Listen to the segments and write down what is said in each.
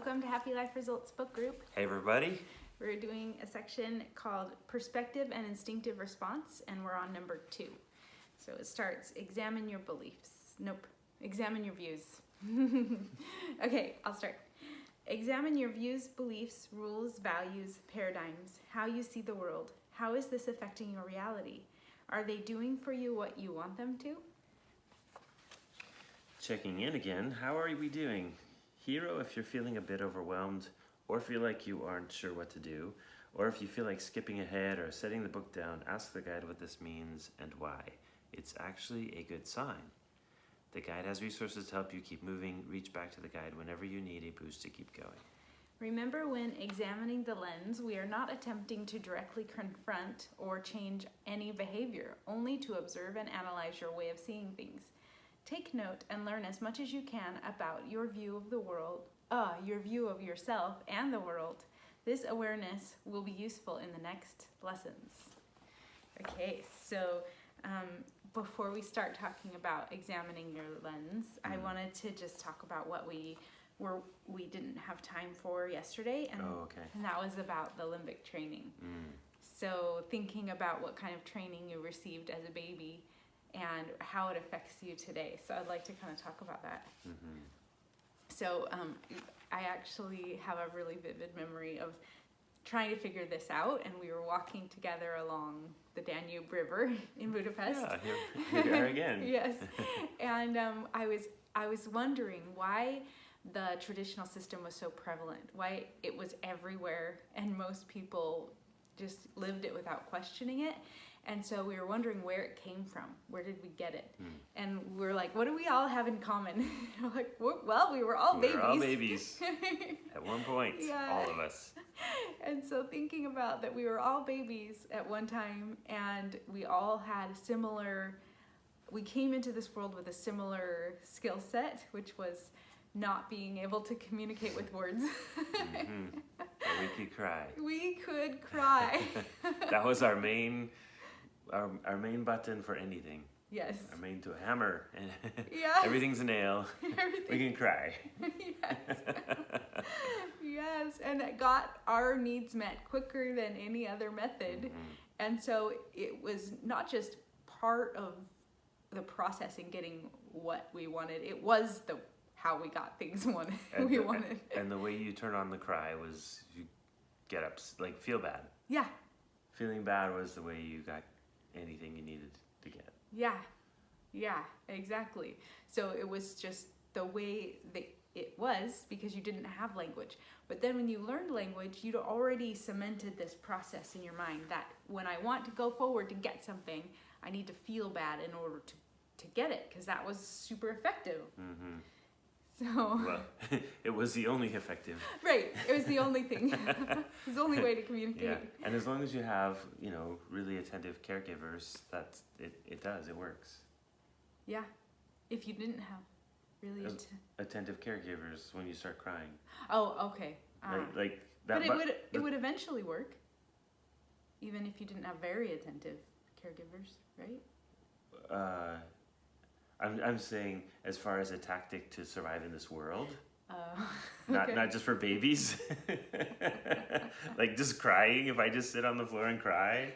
Welcome to Happy Life Results Book Group. Hey everybody. We're doing a section called Perspective and Instinctive Response, and we're on number 2. So it starts, examine your beliefs. Nope, examine your views. Okay, I'll start. Examine your views, beliefs, rules, values, paradigms, how you see the world. How is this affecting your reality? Are they doing for you what you want them to? Checking in again. How are we doing? Hero if you're feeling a bit overwhelmed or feel like you aren't sure what to do, or if you feel like skipping ahead or setting the book down, ask the guide what this means and why. It's actually a good sign. The guide has resources to help you keep moving. Reach back to the guide whenever you need a boost to keep going. Remember, when examining the lens, we are not attempting to directly confront or change any behavior, only to observe and analyze your way of seeing things. Take note and learn as much as you can about your view of the world, your view of yourself and the world. This awareness will be useful in the next lessons. Okay, so before we start talking about examining your lens, I wanted to just talk about what we didn't have time for yesterday, and that was about the limbic training. So thinking about what kind of training you received as a baby and how it affects you today. So I'd like to kind of talk about that. So I actually have a really vivid memory of trying to figure this out, and we were walking together along the Danube River in Budapest. Yeah, here we are again. Yes, and I was wondering why the traditional system was so prevalent, why it was everywhere, and most people just lived it without questioning it. And so we were wondering where it came from. Where did we get it? And we're like, what do we all have in common? We're like, well, we were all babies. We were all babies at one point, all of us. And so thinking about that, we were all babies at one time, and we all had we came into this world with a similar skill set, which was not being able to communicate with words. But we could cry. We could cry. That was our main button for anything. Yes. Our main to a hammer. Yeah. Everything's a nail. We can cry. Yes. Yes, and it got our needs met quicker than any other method. And so it was not just part of the process in getting what we wanted, it was how we got things wanted. And the way you turn on the cry was you get up, like feel bad. Yeah. Feeling bad was the way you got anything you needed to get. Yeah, exactly. So it was just the way that it was, because you didn't have language. But then when you learned language, you'd already cemented this process in your mind that when I want to go forward to get something, I need to feel bad in order to get it, because that was super effective. So, well, it was the only effective. Right, it was the only thing. It was the only way to communicate. Yeah, and as long as you have, really attentive caregivers, it works. Yeah, if you didn't have really attentive caregivers when you start crying. Oh, okay. Like that. But it would eventually work, even if you didn't have very attentive caregivers, right? I'm saying as far as a tactic to survive in this world. Okay. Not just for babies. Like just crying, if I just sit on the floor and cry,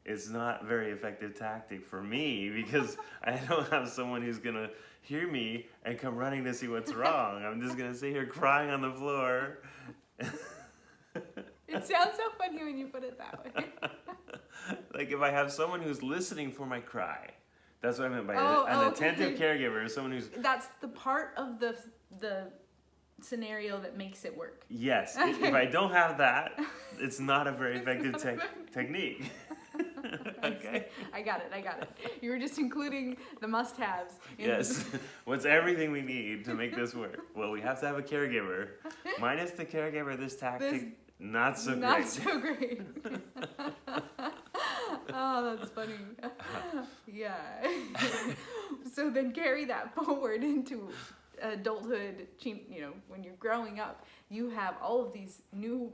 it's not a very effective tactic for me, because I don't have someone who's gonna hear me and come running to see what's wrong. I'm just gonna sit here crying on the floor. It sounds so funny when you put it that way. Like if I have someone who's listening for my cry. That's what I meant by an attentive caregiver, someone who's... That's the part of the scenario that makes it work. Yes. Okay. If I don't have that, it's not a very effective technique. Okay. I got it. You were just including the must-haves. Yes. What's everything we need to make this work? Well, we have to have a caregiver. Minus the caregiver, this tactic, not so great. Not so great. Oh, that's funny. Yeah. So then carry that forward into adulthood. When you're growing up, you have all of these new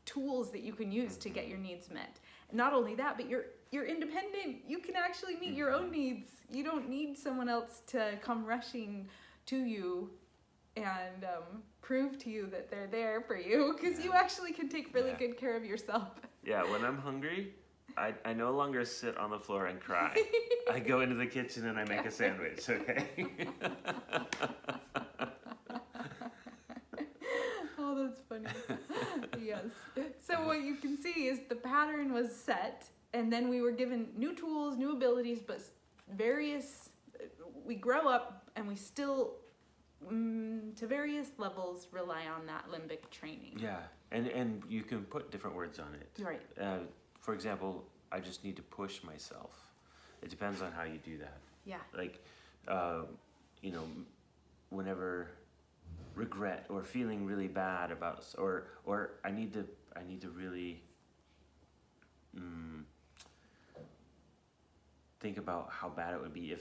tools that you can use to get your needs met. Not only that, but you're independent. You can actually meet your own needs. You don't need someone else to come rushing to you and prove to you that they're there for you, because you actually can take really good care of yourself. Yeah, when I'm hungry, I no longer sit on the floor and cry. I go into the kitchen and I make a sandwich, okay? Oh, that's funny. Yes. So what you can see is the pattern was set, and then we were given new tools, new abilities, but we grow up and we still, to various levels, rely on that limbic training. Yeah, and you can put different words on it. Right. For example, I just need to push myself. It depends on how you do that. Yeah. Like, whenever regret or feeling really bad about, or I need to really think about how bad it would be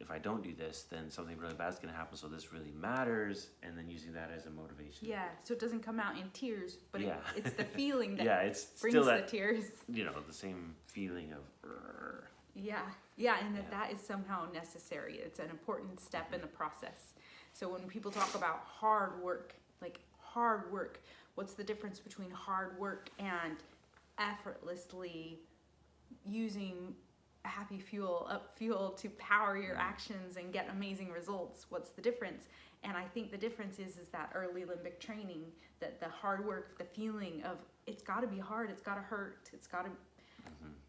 if I don't do this, then something really bad is going to happen, so this really matters, and then using that as a motivation. Yeah, so it doesn't come out in tears, but Yeah. it's the feeling that it's brings still the that, tears. the same feeling of Yeah, and that is somehow necessary. It's an important step in the process. So when people talk about hard work, what's the difference between hard work and effortlessly using happy fuel to power your actions and get amazing results? What's the difference? And I think the difference is that early limbic training, that the hard work, the feeling of it's got to be hard, it's got to hurt, it's got to.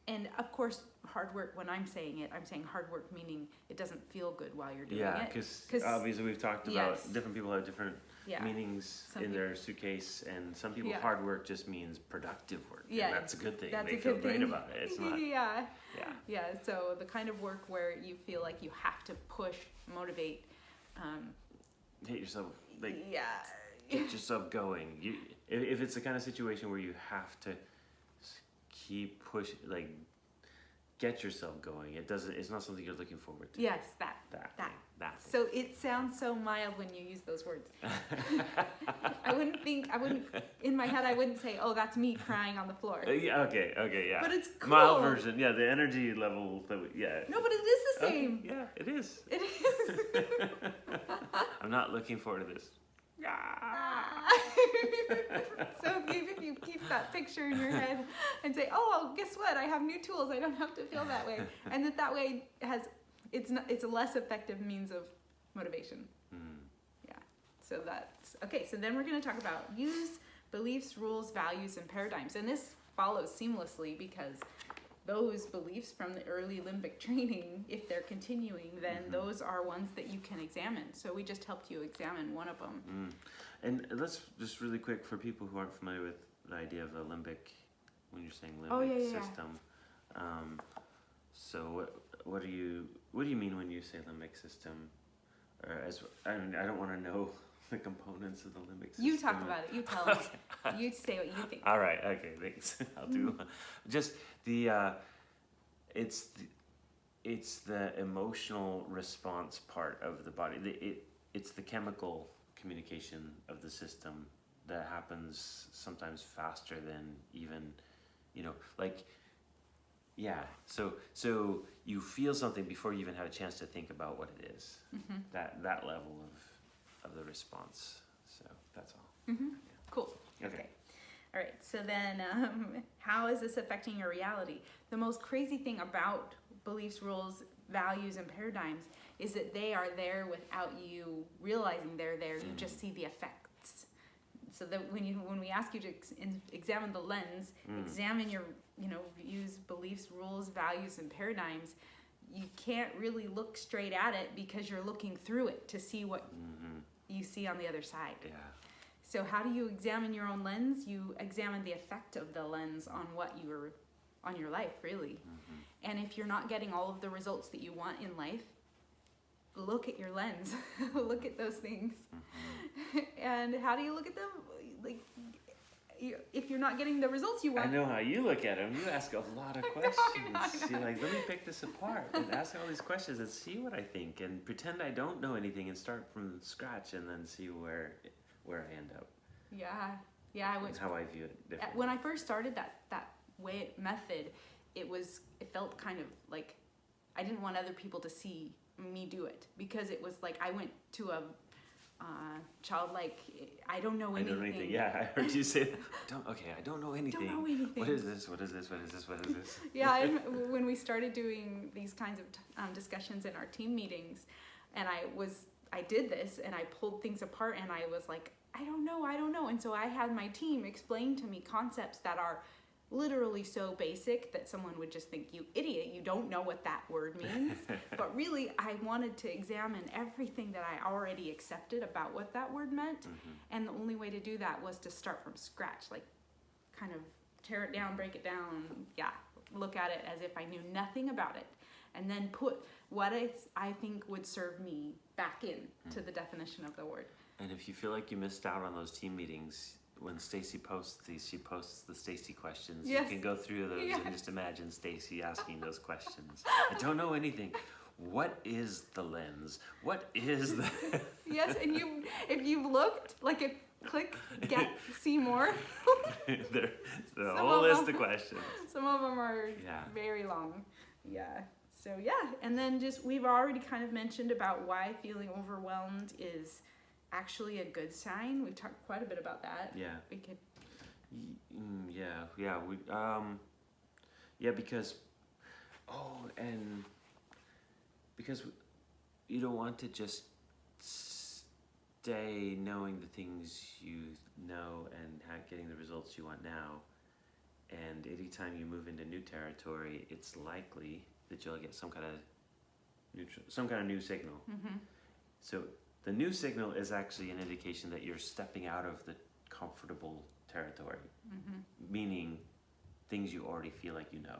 And of course, hard work, when I'm saying hard work meaning it doesn't feel good while you're doing it. Yeah, because obviously we've talked about different people have different meanings in their suitcase, and some people hard work just means productive work. Yeah, and that's a good thing. That's they a feel good great thing. about it. It's not. Yeah. So the kind of work where you feel like you have to push, motivate, hit yourself, get yourself going. If it's the kind of situation where you have to keep pushing, get yourself going. It's not something you're looking forward to. Yes, that. Thing. So it sounds so mild when you use those words. I wouldn't, in my head, I wouldn't say, oh, that's me crying on the floor. Okay, yeah. But it's cool. Mild version, the energy level, No, but it is the same. Yeah, it is. It is. I'm not looking forward to this. So if you keep that picture in your head and say, oh, guess what? I have new tools. I don't have to feel that way. And that way it's a less effective means of motivation. Yeah. So that's, okay. So then we're going to talk about use beliefs, rules, values, and paradigms. And this follows seamlessly because those beliefs from the early limbic training, if they're continuing, then those are ones that you can examine. So we just helped you examine one of them. And let's just really quick, for people who aren't familiar with the idea of the limbic, when you're saying limbic system. So what do you mean when you say limbic system? I don't want to know the components of the limbic system. You talk about it. You tell us. You say what you think. All right. Okay. Thanks. I'll do. Just it's the emotional response part of the body. It's the chemical communication of the system that happens sometimes faster than even, So you feel something before you even have a chance to think about what it is. That level of the response. So that's all. Yeah. Cool. Okay. All right. So then, how is this affecting your reality? The most crazy thing about beliefs, rules, values, and paradigms is that they are there without you realizing they're there. You just see the effects. So that when we ask you to examine the lens, examine your views, beliefs, rules, values, and paradigms, you can't really look straight at it because you're looking through it to see what you see on the other side. Yeah. So how do you examine your own lens? You examine the effect of the lens on on your life, really. And if you're not getting all of the results that you want in life, look at your lens. Look at those things. And how do you look at them? If you're not getting the results you want. I know how you look at them. You ask a lot of questions. I know. You're like, let me pick this apart and ask all these questions and see what I think and pretend I don't know anything and start from scratch and then see where I end up. Yeah. I went. How I view it differently. When I first started that method, it felt kind of like I didn't want other people to see me do it, because it was like I went to childlike, I don't know I anything. don't know anything. Yeah, I heard you say that. I don't know anything. Don't know anything. What is this? What is this? What is this? What is this? Yeah, and when we started doing these kinds of discussions in our team meetings, and I did this, and I pulled things apart, and I was like, I don't know. And so I had my team explain to me concepts that are literally so basic that someone would just think, you idiot, you don't know what that word means. But really, I wanted to examine everything that I already accepted about what that word meant. Mm-hmm. And the only way to do that was to start from scratch, like kind of tear it down, break it down, look at it as if I knew nothing about it, and then put what I think would serve me back in to the definition of the word. And if you feel like you missed out on those team meetings, when Stacy posts these, she posts the Stacy questions. Yes. You can go through those Yes. and just imagine Stacy asking those questions. I don't know anything. What is the lens? What is the... Yes, and if you've looked, click, see more. There's a Some whole of list them- of questions. Some of them are very long. Yeah. So and then we've already kind of mentioned about why feeling overwhelmed is actually a good sign. We talked quite a bit about that. Yeah. We could. Because you don't want to just stay knowing the things you know and getting the results you want now. And anytime you move into new territory, it's likely that you'll get some kind of new signal. Mm-hmm. So the new signal is actually an indication that you're stepping out of the comfortable territory, meaning things you already feel like you know,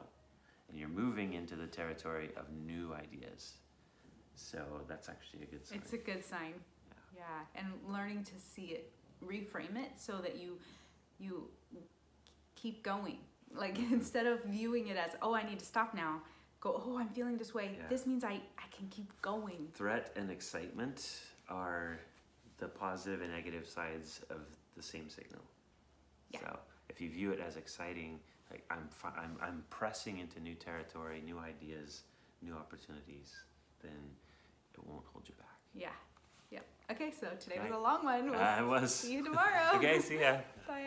and you're moving into the territory of new ideas. So that's actually a good sign. It's a good sign. Yeah, and learning to see it, reframe it so that you keep going. Like instead of viewing it as, oh, I need to stop now, go, oh, I'm feeling this way. Yeah. This means I can keep going. Threat and excitement are the positive and negative sides of the same signal. Yeah. So if you view it as exciting, like I'm pressing into new territory, new ideas, new opportunities, then it won't hold you back. Yeah. Okay, so today was Okay. a long one. It was. See you tomorrow. Okay, see ya. Bye.